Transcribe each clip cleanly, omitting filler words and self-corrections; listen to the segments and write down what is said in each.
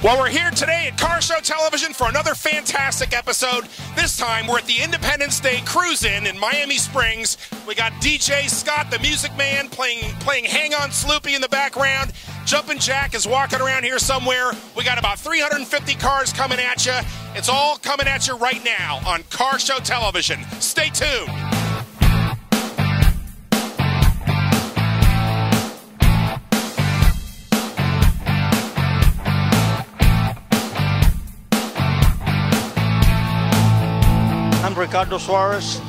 Well, we're here today at Car Show Television for another fantastic episode. This time, we're at the Independence Day Cruise-In in Miami Springs. We got DJ Scott, the Music Man, playing Hang On Sloopy in the background. Jumpin' Jack is walking around here somewhere. We got about 350 cars coming at you. It's all coming at you right now on Car Show Television. Stay tuned. I'm Ricardo Suarez,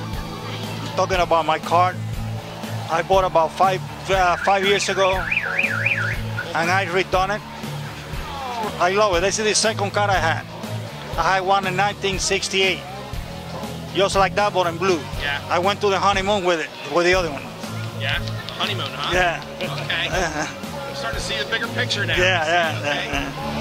talking about my car. I bought about five years ago, and I returned it. I love it. This is the second car I had. I had one in 1968, just like that, but in blue. Yeah. I went to the honeymoon with it, with the other one. Yeah? Honeymoon, huh? Yeah. Okay. I'm starting to see a bigger picture now. Yeah. Okay.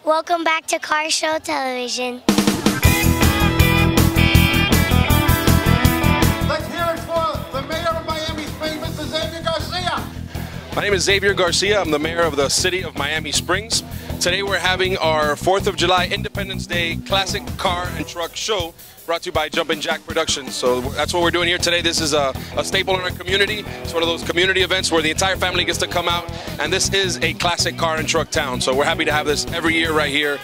Welcome back to Car Show Television. Let's hear it for the mayor of Miami Springs, Mr. Xavier Garcia. My name is Xavier Garcia. I'm the mayor of the city of Miami Springs. Today we're having our 4th of July Independence Day Classic Car and Truck Show brought to you by Jumpin' Jack Productions. So that's what we're doing here today. This is a staple in our community. It's one of those community events where the entire family gets to come out, and this is a classic car and truck town. So we're happy to have this every year right here.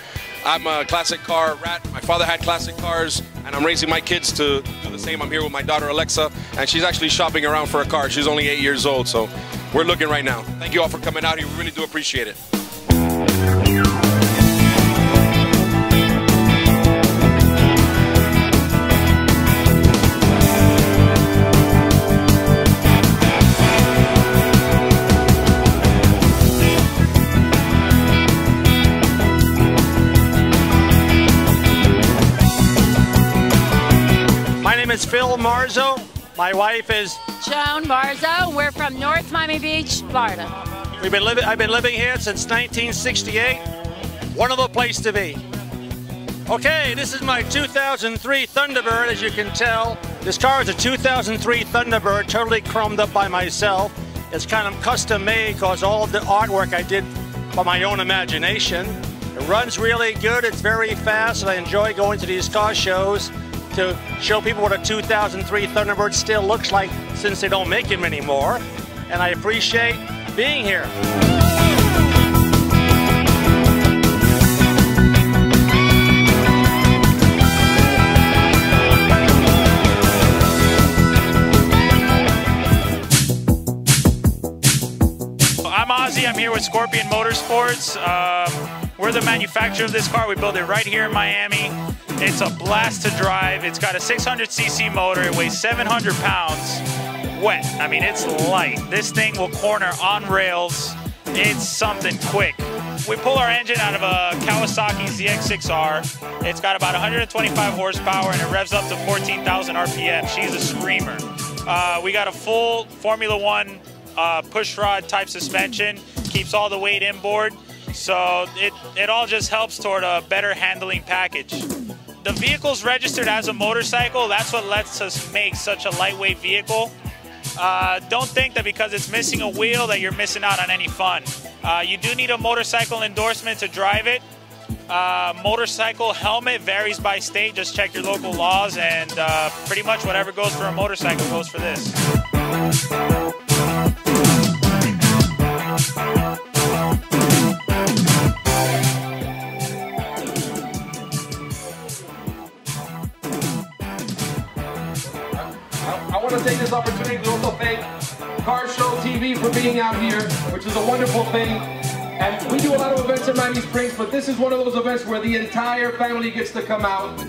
I'm a classic car rat. My father had classic cars, and I'm raising my kids to do the same. I'm here with my daughter Alexa, and she's actually shopping around for a car. She's only 8 years old, so we're looking right now. Thank you all for coming out here. We really do appreciate it. is Phil Marzo. My wife is Joan Marzo. We're from North Miami Beach, Florida. I've been living here since 1968. Wonderful place to be. Okay, this is my 2003 Thunderbird, as you can tell. This car is a 2003 Thunderbird, totally chromed up by myself. It's kind of custom made because all of the artwork I did by my own imagination. It runs really good, it's very fast, and I enjoy going to these car shows to show people what a 2003 Thunderbird still looks like since they don't make them anymore. And I appreciate being here. I'm here with Scorpion Motorsports. We're the manufacturer of this car. We built it right here in Miami. It's a blast to drive. It's got a 600cc motor. It weighs 700 pounds. Wet. I mean, it's light. This thing will corner on rails. It's something quick. We pull our engine out of a Kawasaki ZX6R. It's got about 125 horsepower and it revs up to 14,000 RPM. She's a screamer. We got a full Formula One push rod type suspension, keeps all the weight inboard, so it all just helps toward a better handling package. The vehicle's registered as a motorcycle. That's what lets us make such a lightweight vehicle. Don't think that because it's missing a wheel that you're missing out on any fun. You do need a motorcycle endorsement to drive it. Motorcycle helmet varies by state. Just check your local laws, and pretty much whatever goes for a motorcycle goes for this. I want to take this opportunity to also thank Car Show TV for being out here, which is a wonderful thing. And we do a lot of events in Miami Springs, but this is one of those events where the entire family gets to come out.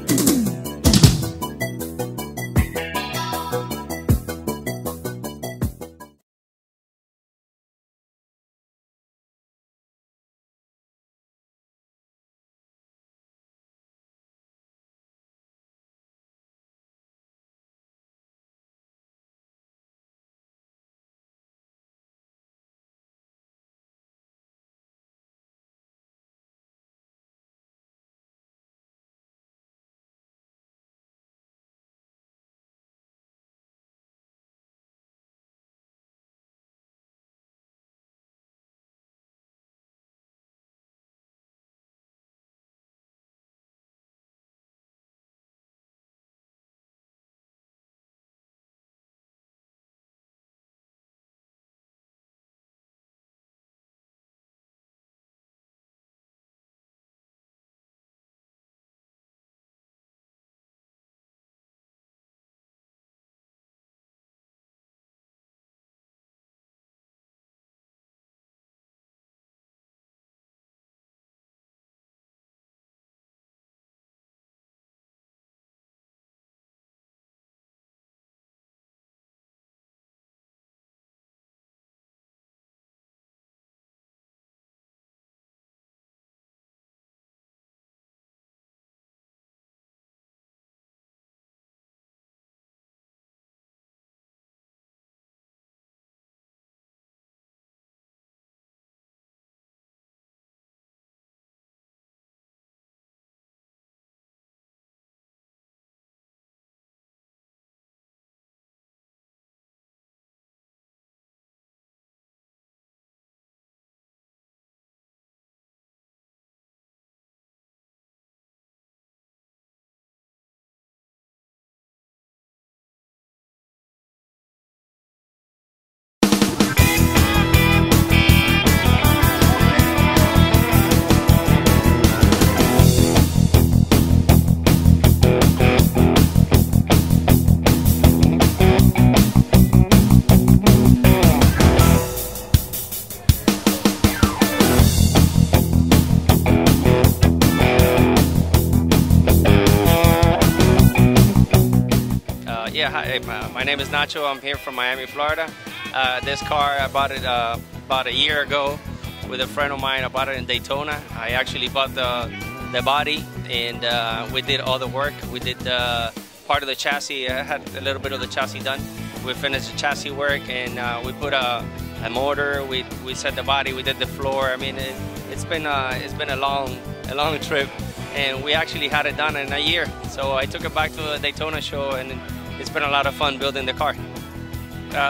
Yeah, hi, my name is Nacho. I'm here from Miami, Florida. This car, I bought it about a year ago with a friend of mine. I bought it in Daytona. I actually bought the body, and we did all the work. We did the part of the chassis. I had a little bit of the chassis done. We finished the chassis work, and we put a motor. We set the body. We did the floor. I mean, it's been a long trip, and we actually had it done in a year. So I took it back to the Daytona show, and it's been a lot of fun building the car.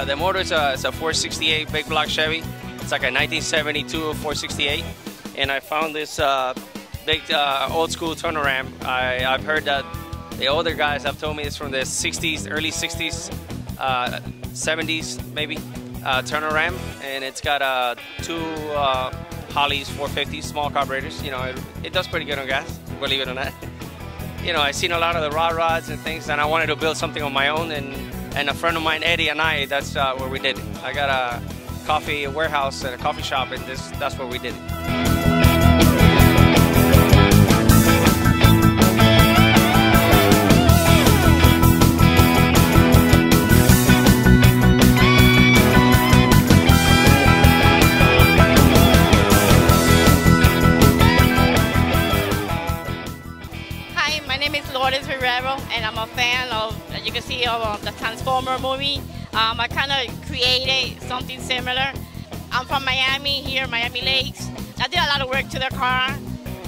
The motor is a 468 big block Chevy. It's like a 1972 468, and I found this big old school turnaround. I've heard that the older guys have told me it's from the 60s, early 60s, 70s maybe, turnaround, and it's got two Holly's 450 small carburetors. You know, it does pretty good on gas, believe it or not. You know, I've seen a lot of the rod rods and things, and I wanted to build something on my own, and a friend of mine, Eddie, and I, that's where we did it. I got a coffee warehouse and a coffee shop, and that's where we did it. And I'm a fan of, as you can see, of the Transformer movie. I kind of created something similar. I'm from Miami, here, Miami Lakes. I did a lot of work to the car.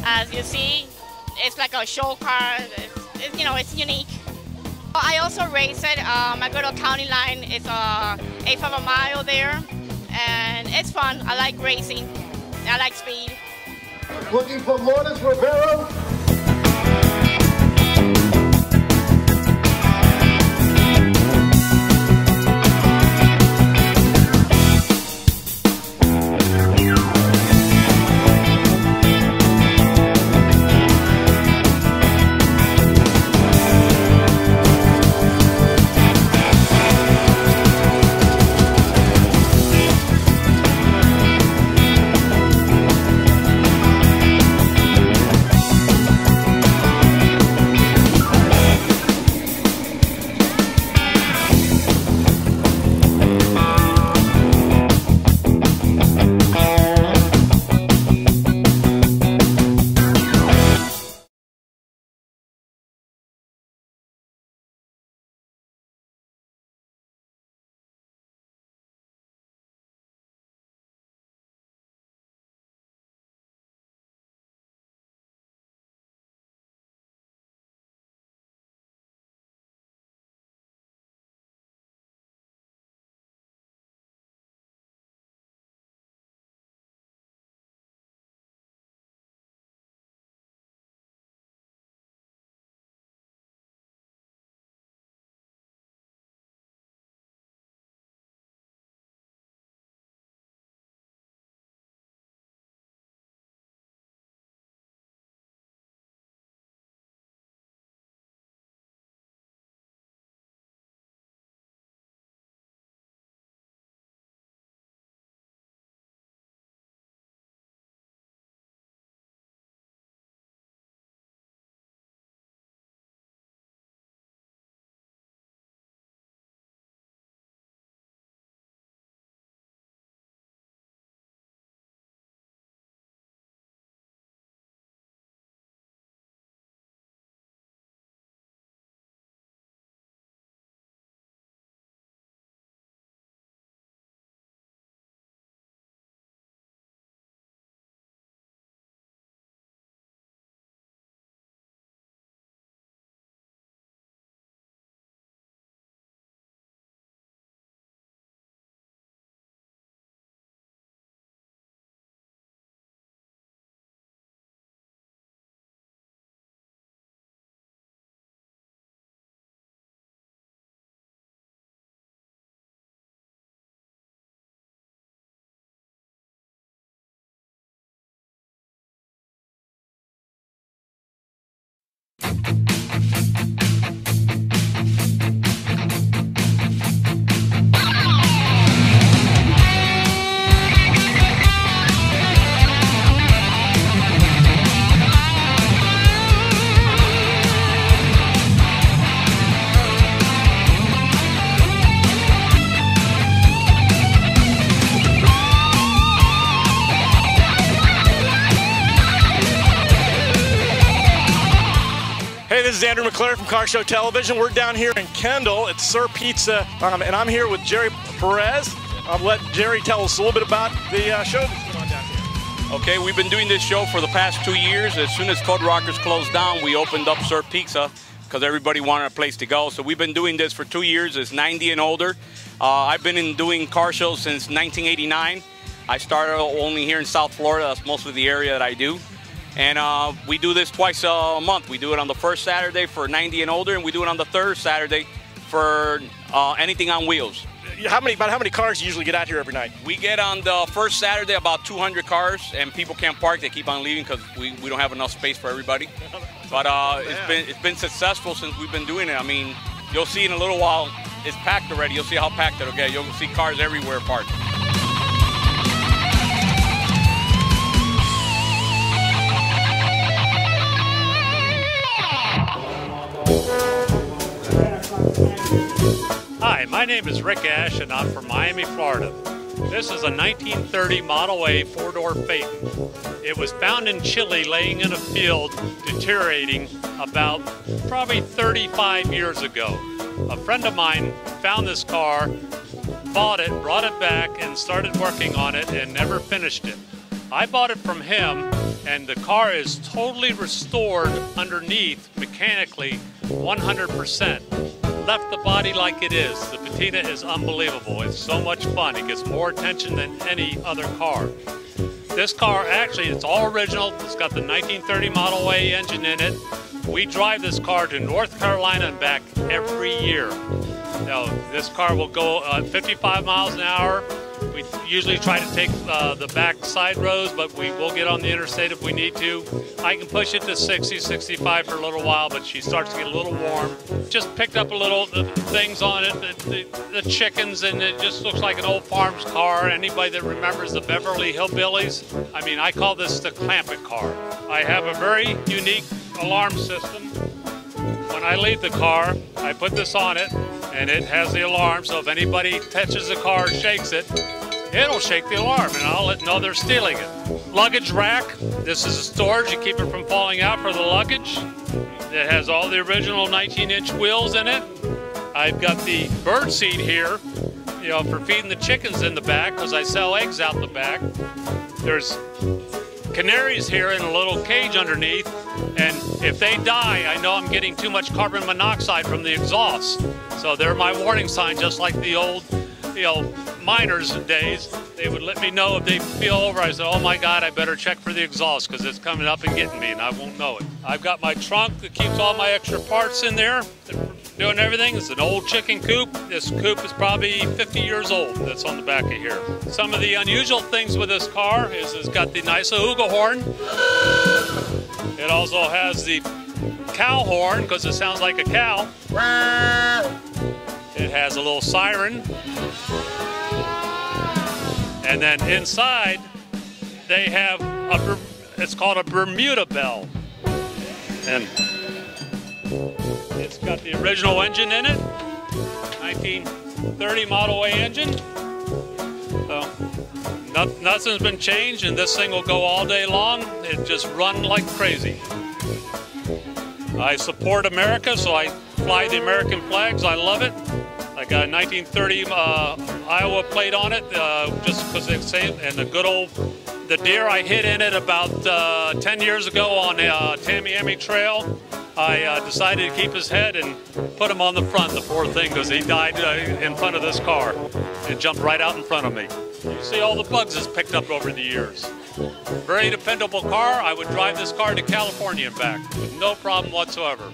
As you see, it's like a show car. You know, it's unique. I also race it. I go to County Line. It's eighth of a mile there, and it's fun. I like racing. I like speed. Looking for Lourdes Rivero. Hey, this is Andrew McClure from Car Show Television. We're down here in Kendall at Sir Pizza, and I'm here with Jerry Perez. I'll let Jerry tell us a little bit about the show that's going on down here. Okay, we've been doing this show for the past 2 years. As soon as Todd Rockers closed down, we opened up Sir Pizza because everybody wanted a place to go. So we've been doing this for 2 years. It's 90 and older. I've been doing car shows since 1989. I started only here in South Florida. That's mostly the area that I do. And we do this twice a month. We do it on the first Saturday for 90 and older, and we do it on the third Saturday for anything on wheels. About how many cars you usually get out here every night? We get on the first Saturday about 200 cars, and people can't park. They keep on leaving because we don't have enough space for everybody. But it's been successful since we've been doing it. I mean, you'll see in a little while, it's packed already. You'll see how packed it'll get. You'll see cars everywhere parked. Hi, my name is Rick Ash and I'm from Miami, Florida. This is a 1930 Model A four-door Phaeton. It was found in Chile laying in a field deteriorating about probably 35 years ago. A friend of mine found this car, bought it, brought it back and started working on it and never finished it. I bought it from him and the car is totally restored underneath mechanically 100%. Left the body like it is. The patina is unbelievable. It's so much fun. It gets more attention than any other car. This car, actually, it's all original. It's got the 1930 Model A engine in it. We drive this car to North Carolina and back every year. Now, this car will go 55 miles an hour. We usually try to take the back side roads, but we will get on the interstate if we need to. I can push it to 60, 65 for a little while, but she starts to get a little warm. Just picked up a little things on it, the chickens, and it just looks like an old farm's car. Anybody that remembers the Beverly Hillbillies? I mean, I call this the Clampett car. I have a very unique alarm system. When I leave the car, I put this on it, and it has the alarm, so if anybody touches the car or shakes it, it'll shake the alarm, and I'll know they're stealing it. Luggage rack. This is a storage. You keep it from falling out for the luggage. It has all the original 19-inch wheels in it. I've got the bird seat here, you know, for feeding the chickens in the back, because I sell eggs out the back. There's canaries here in a little cage underneath, and if they die, I know I'm getting too much carbon monoxide from the exhaust. So they're my warning sign, just like the old, you know, miners days. They would let me know if they feel over. I said, oh my God, I better check for the exhaust because it's coming up and getting me and I won't know it. I've got my trunk that keeps all my extra parts in there, doing everything. It's an old chicken coop. This coop is probably 50 years old that's on the back of here. Some of the unusual things with this car is it's got the nice Auga horn. It also has the cow horn because it sounds like a cow. It has a little siren. And then inside, they have it's called a Bermuda bell. And it's got the original engine in it, 1930 Model A engine. So nothing's been changed, and this thing will go all day long. It just runs like crazy. I support America, so I fly the American flags. I love it. I got a 1930 Iowa plate on it, just because they say, and the deer I hit in it about 10 years ago on Tamiami Trail. I decided to keep his head and put him on the front, the poor thing, because he died in front of this car. It jumped right out in front of me. You see all the bugs it's picked up over the years. Very dependable car. I would drive this car to California and back with no problem whatsoever.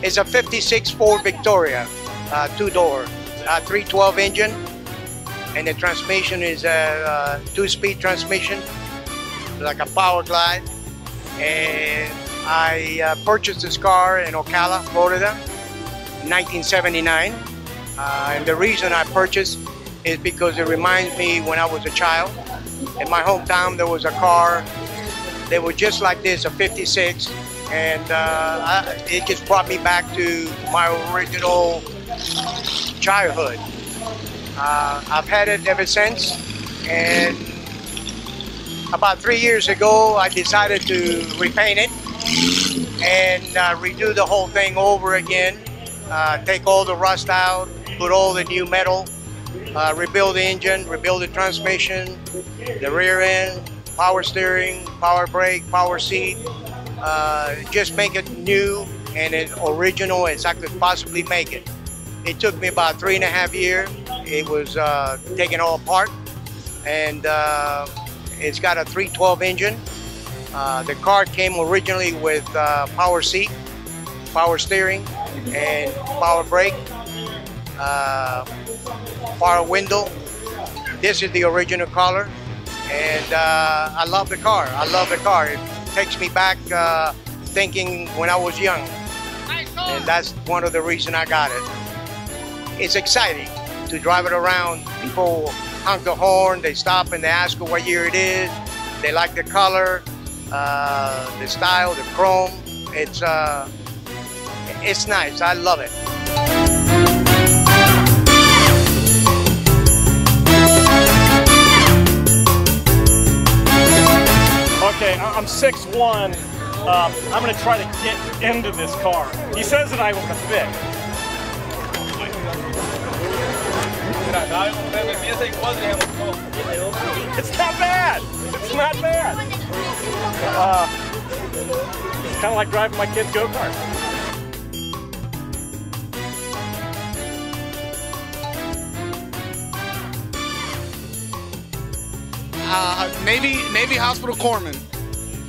It's a 56 Ford Victoria, two-door, 312 engine, and the transmission is a two-speed transmission, like a power glide. And I purchased this car in Ocala, Florida, in 1979. And the reason I purchased is because it reminds me when I was a child. In my hometown, there was a car that was just like this, a 56, and it just brought me back to my original childhood. I've had it ever since, and about 3 years ago, I decided to repaint it and redo the whole thing over again, take all the rust out, put all the new metal, rebuild the engine, rebuild the transmission, the rear end, power steering, power brake, power seat, just make it new and as original as I could possibly make it. It took me about 3.5 years. It was taken all apart, and it's got a 312 engine. The car came originally with power seat, power steering, and power brake, power window. This is the original color, and I love the car. I love the car. It takes me back thinking when I was young, and that's one of the reasons I got it. It's exciting to drive it around. People honk the horn, they stop and they ask what year it is. They like the color, the style, the chrome. It's nice. I love it. Okay, I'm 6'1". I'm going to try to get into this car. He says that I will fit. It's not bad. It's not bad. It's kind of like driving my kid's go-kart. Navy Hospital Corpsman.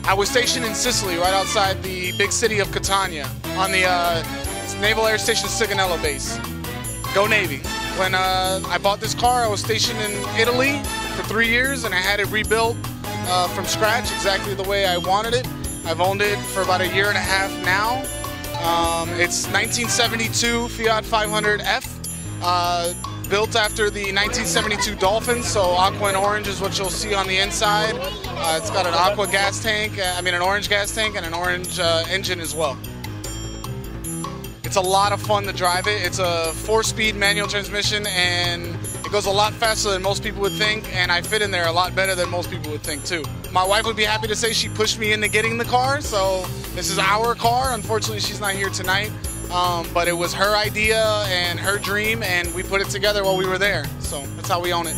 I was stationed in Sicily, right outside the big city of Catania, on the Naval Air Station Sigonella base. Go Navy. When I bought this car, I was stationed in Italy for 3 years, and I had it rebuilt from scratch, exactly the way I wanted it. I've owned it for about 1.5 years now. It's 1972 Fiat 500F, built after the 1972 Dolphin, so aqua and orange is what you'll see on the inside. It's got an aqua gas tank, an orange gas tank, and an orange engine as well. It's a lot of fun to drive it. It's a 4-speed manual transmission, and it goes a lot faster than most people would think, and I fit in there a lot better than most people would think too. My wife would be happy to say she pushed me into getting the car, so this is our car. Unfortunately, she's not here tonight, but it was her idea and her dream, and we put it together while we were there, so that's how we own it.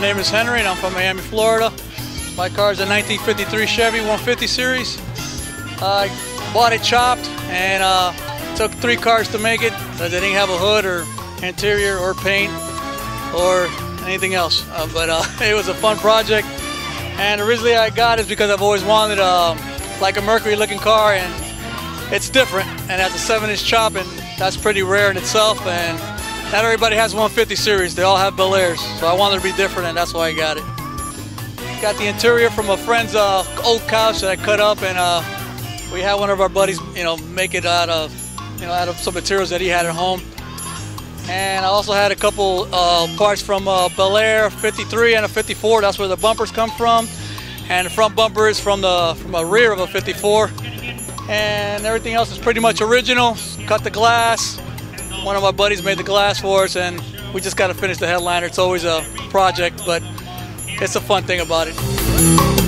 name is Henry and I'm from Miami, Florida. My car is a 1953 Chevy 150 series. I bought it chopped and took 3 cars to make it. They didn't have a hood or interior or paint or anything else. But it was a fun project. And originally I got it because I've always wanted like a Mercury looking car, and it's different. And as a 7-inch chop, and that's pretty rare in itself. And not everybody has 150 series. They all have Bel Airs. So I wanted to be different, and that's why I got it. Got the interior from a friend's old couch that I cut up, and we had one of our buddies, make it out of some materials that he had at home. And I also had a couple parts from Bel Air 53 and a 54. That's where the bumpers come from. And the front bumper is from a rear of a 54. And everything else is pretty much original. Cut the glass. One of my buddies made the glass for us, and we just got to finish the headliner. It's always a project, but it's a fun thing about it.